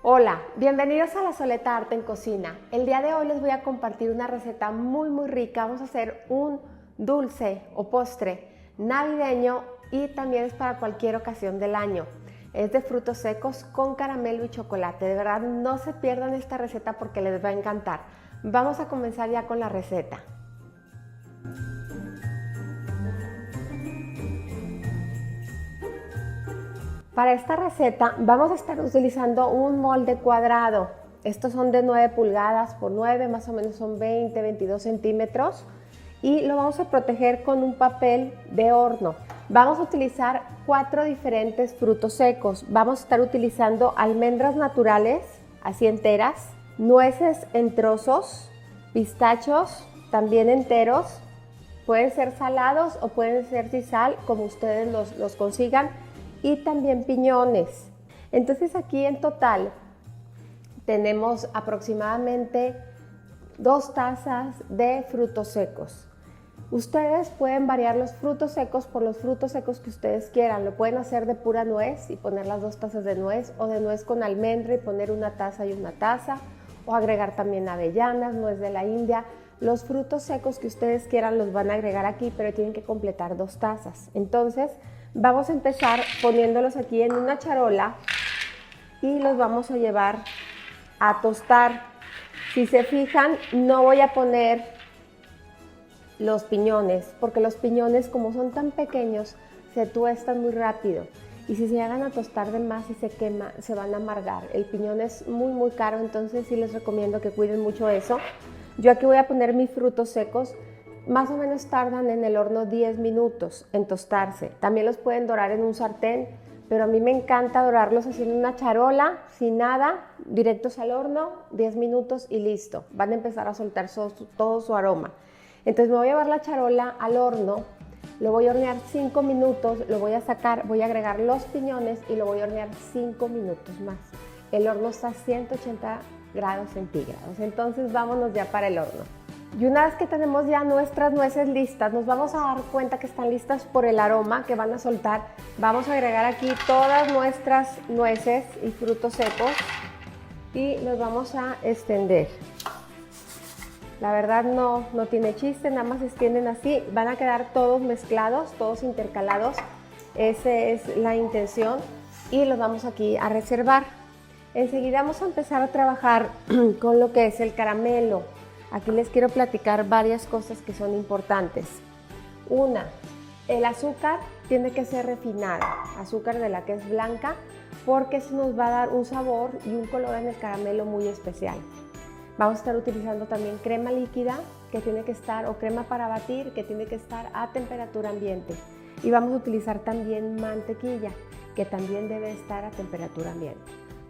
Hola, bienvenidos a La Soleta Arte en Cocina. El día de hoy les voy a compartir una receta muy rica. Vamos a hacer un dulce o postre navideño y también es para cualquier ocasión del año. Es de frutos secos con caramelo y chocolate. De verdad no se pierdan esta receta porque les va a encantar. Vamos a comenzar ya con la receta. Para esta receta vamos a estar utilizando un molde cuadrado. Estos son de 9 pulgadas por 9, más o menos son 20-22 centímetros. Y lo vamos a proteger con un papel de horno. Vamos a utilizar 4 diferentes frutos secos. Vamos a estar utilizando almendras naturales, así enteras, nueces en trozos, pistachos también enteros. Pueden ser salados o pueden ser sin sal, como ustedes los consigan. Y también piñones. Entonces aquí en total tenemos aproximadamente 2 tazas de frutos secos. Ustedes pueden variar los frutos secos por los frutos secos que ustedes quieran. Lo pueden hacer de pura nuez y poner las 2 tazas de nuez, o de nuez con almendra y poner una taza y una taza, o agregar también avellanas, nuez de la India. Los frutos secos que ustedes quieran los van a agregar aquí, pero tienen que completar 2 tazas. Entonces vamos a empezar poniéndolos aquí en una charola y los vamos a llevar a tostar. Si se fijan, no voy a poner los piñones, porque los piñones, como son tan pequeños, se tuestan muy rápido. Y si se llegan a tostar de más y se quema, se van a amargar. El piñón es muy caro, entonces sí les recomiendo que cuiden mucho eso. Yo aquí voy a poner mis frutos secos. Más o menos tardan en el horno 10 minutos en tostarse. También los pueden dorar en un sartén, pero a mí me encanta dorarlos así en una charola, sin nada, directos al horno, 10 minutos y listo. Van a empezar a soltar todo su aroma. Entonces me voy a llevar la charola al horno, lo voy a hornear 5 minutos, lo voy a sacar, voy a agregar los piñones y lo voy a hornear 5 minutos más. El horno está a 180 grados centígrados, entonces vámonos ya para el horno. Y una vez que tenemos ya nuestras nueces listas, nos vamos a dar cuenta que están listas por el aroma que van a soltar. Vamos a agregar aquí todas nuestras nueces y frutos secos y los vamos a extender. La verdad no tiene chiste, nada más se extienden así. Van a quedar todos mezclados, todos intercalados. Esa es la intención y los vamos aquí a reservar. Enseguida vamos a empezar a trabajar con lo que es el caramelo. Aquí les quiero platicar varias cosas que son importantes. Una, el azúcar tiene que ser refinada, azúcar de la que es blanca, porque eso nos va a dar un sabor y un color en el caramelo muy especial. Vamos a estar utilizando también crema líquida, que tiene que estar, o crema para batir, que tiene que estar a temperatura ambiente. Y vamos a utilizar también mantequilla, que también debe estar a temperatura ambiente.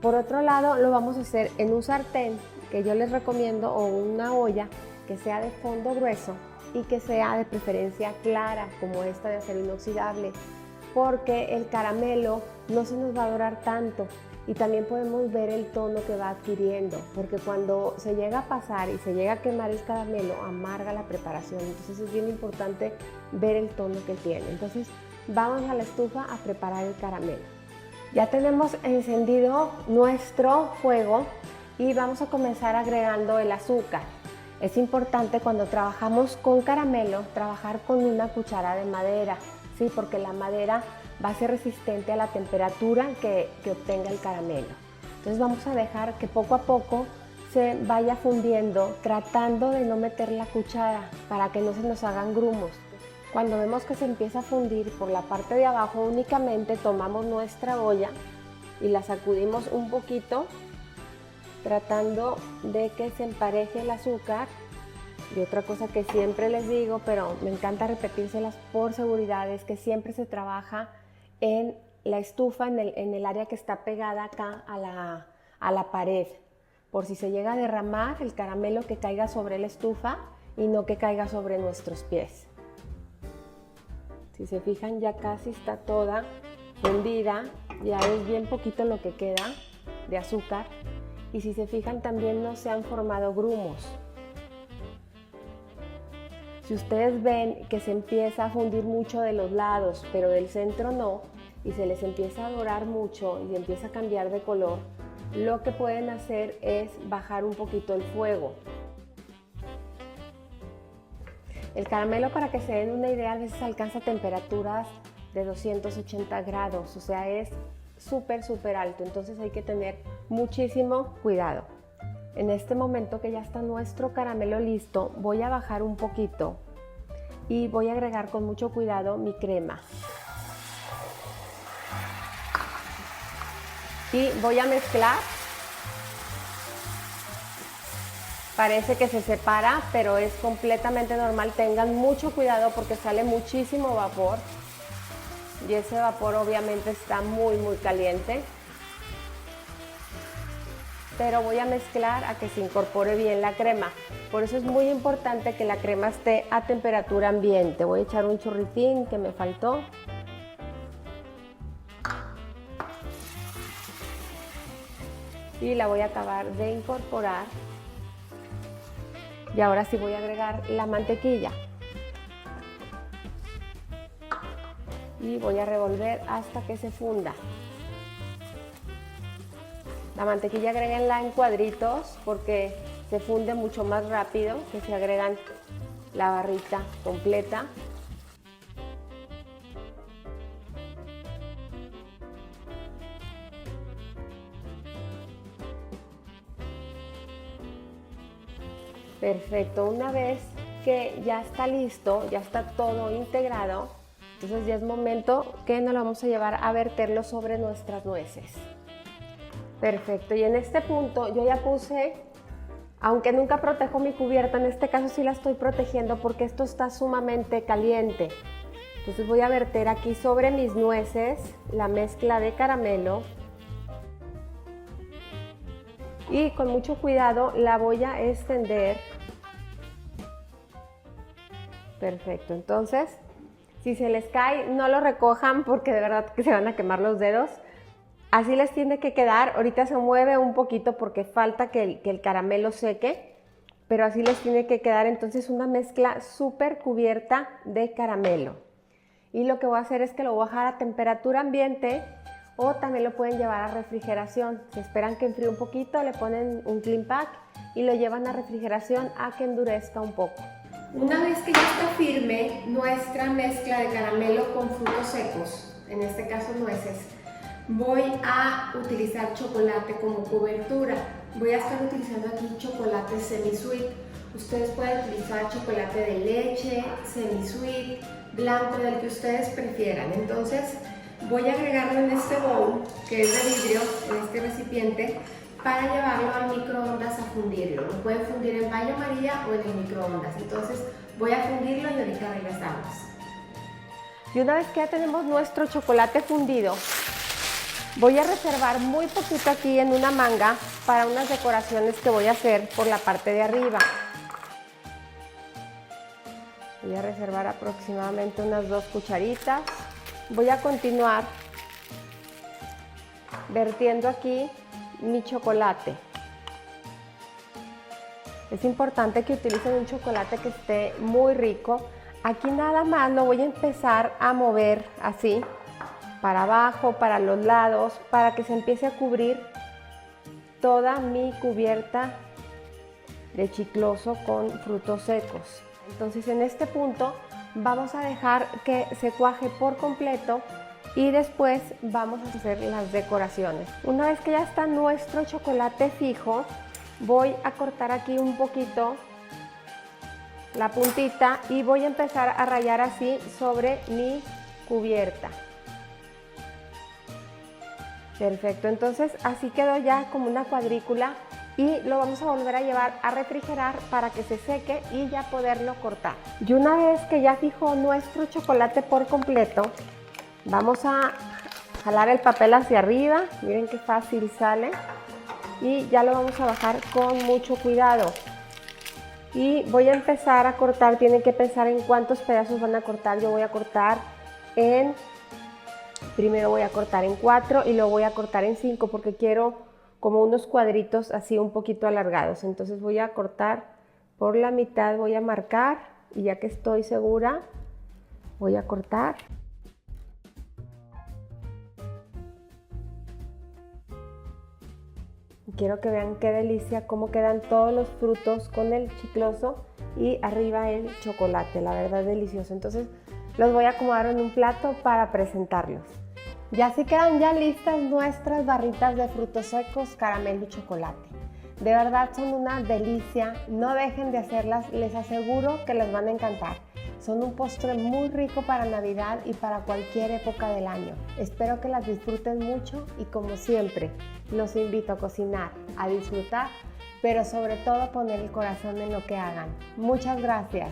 Por otro lado, lo vamos a hacer en un sartén, que yo les recomiendo, o una olla que sea de fondo grueso y que sea de preferencia clara, como esta de acero inoxidable, porque el caramelo no se nos va a dorar tanto y también podemos ver el tono que va adquiriendo, porque cuando se llega a pasar y se llega a quemar el caramelo, amarga la preparación. Entonces es bien importante ver el tono que tiene. Entonces vamos a la estufa a preparar el caramelo. Ya tenemos encendido nuestro fuego y vamos a comenzar agregando el azúcar. Es importante cuando trabajamos con caramelo, trabajar con una cuchara de madera, ¿sí? Porque la madera va a ser resistente a la temperatura que obtenga el caramelo. Entonces vamos a dejar que poco a poco se vaya fundiendo, tratando de no meter la cuchara para que no se nos hagan grumos. Cuando vemos que se empieza a fundir por la parte de abajo, únicamente tomamos nuestra olla y la sacudimos un poquito, tratando de que se empareje el azúcar. Y otra cosa que siempre les digo, pero me encanta repetírselas por seguridad, es que siempre se trabaja en la estufa, en el área que está pegada acá a la pared, por si se llega a derramar el caramelo, que caiga sobre la estufa y no que caiga sobre nuestros pies. Si se fijan, ya casi está toda fundida, ya es bien poquito lo que queda de azúcar. Y si se fijan, también no se han formado grumos. Si ustedes ven que se empieza a fundir mucho de los lados, pero del centro no, y se les empieza a dorar mucho y empieza a cambiar de color, lo que pueden hacer es bajar un poquito el fuego. El caramelo, para que se den una idea, a veces alcanza temperaturas de 280 grados, o sea, es súper alto, entonces hay que tener muchísimo cuidado. En este momento que ya está nuestro caramelo listo, voy a bajar un poquito y voy a agregar con mucho cuidado mi crema. Y voy a mezclar. Parece que se separa, pero es completamente normal. Tengan mucho cuidado porque sale muchísimo vapor. Y ese vapor obviamente está muy caliente. Pero voy a mezclar a que se incorpore bien la crema. Por eso es muy importante que la crema esté a temperatura ambiente. Voy a echar un chorritín que me faltó. Y la voy a acabar de incorporar. Y ahora sí voy a agregar la mantequilla. Y voy a revolver hasta que se funda. La mantequilla agréguenla en cuadritos porque se funde mucho más rápido que si agregan la barrita completa. Perfecto, una vez que ya está listo, ya está todo integrado, entonces ya es momento que nos lo vamos a llevar a verterlo sobre nuestras nueces. Perfecto, y en este punto yo ya puse, aunque nunca protejo mi cubierta, en este caso sí la estoy protegiendo porque esto está sumamente caliente. Entonces voy a verter aquí sobre mis nueces la mezcla de caramelo. Y con mucho cuidado la voy a extender. Perfecto, entonces si se les cae no lo recojan porque de verdad que se van a quemar los dedos. Así les tiene que quedar. Ahorita se mueve un poquito porque falta que el caramelo seque, pero así les tiene que quedar. Entonces una mezcla súper cubierta de caramelo. Y lo que voy a hacer es que lo voy a bajar a temperatura ambiente o también lo pueden llevar a refrigeración. Si esperan que enfríe un poquito, le ponen un clean pack y lo llevan a refrigeración a que endurezca un poco. Una vez que ya está firme nuestra mezcla de caramelo con frutos secos, en este caso nueces, voy a utilizar chocolate como cobertura. Voy a estar utilizando aquí chocolate semi-sweet. Ustedes pueden utilizar chocolate de leche, semi-sweet, blanco, del que ustedes prefieran. Entonces voy a agregarlo en este bowl, que es de vidrio, en este recipiente, para llevarlo al microondas a fundirlo. Lo pueden fundir en baño María o en el microondas. Entonces voy a fundirlo y ahorita regresamos. Y una vez que ya tenemos nuestro chocolate fundido, voy a reservar muy poquito aquí en una manga para unas decoraciones que voy a hacer por la parte de arriba. Voy a reservar aproximadamente unas 2 cucharitas. Voy a continuar vertiendo aquí mi chocolate. Es importante que utilicen un chocolate que esté muy rico. Aquí nada más lo voy a empezar a mover así, para abajo, para los lados, para que se empiece a cubrir toda mi cubierta de chicloso con frutos secos. Entonces en este punto vamos a dejar que se cuaje por completo y después vamos a hacer las decoraciones. Una vez que ya está nuestro chocolate fijo, voy a cortar aquí un poquito la puntita y voy a empezar a rayar así sobre mi cubierta. Perfecto, entonces así quedó ya como una cuadrícula y lo vamos a volver a llevar a refrigerar para que se seque y ya poderlo cortar. Y una vez que ya fijó nuestro chocolate por completo, vamos a jalar el papel hacia arriba, miren qué fácil sale, y ya lo vamos a bajar con mucho cuidado. Y voy a empezar a cortar, tienen que pensar en cuántos pedazos van a cortar. Yo voy a cortar primero voy a cortar en 4 y luego voy a cortar en 5 porque quiero como unos cuadritos así un poquito alargados. Entonces voy a cortar por la mitad, voy a marcar y ya que estoy segura, voy a cortar. Quiero que vean qué delicia, cómo quedan todos los frutos con el chicloso y arriba el chocolate, la verdad delicioso. Entonces los voy a acomodar en un plato para presentarlos. Y así quedan ya listas nuestras barritas de frutos secos, caramelo y chocolate. De verdad son una delicia, no dejen de hacerlas, les aseguro que les van a encantar. Son un postre muy rico para Navidad y para cualquier época del año. Espero que las disfruten mucho y como siempre, los invito a cocinar, a disfrutar, pero sobre todo poner el corazón en lo que hagan. Muchas gracias.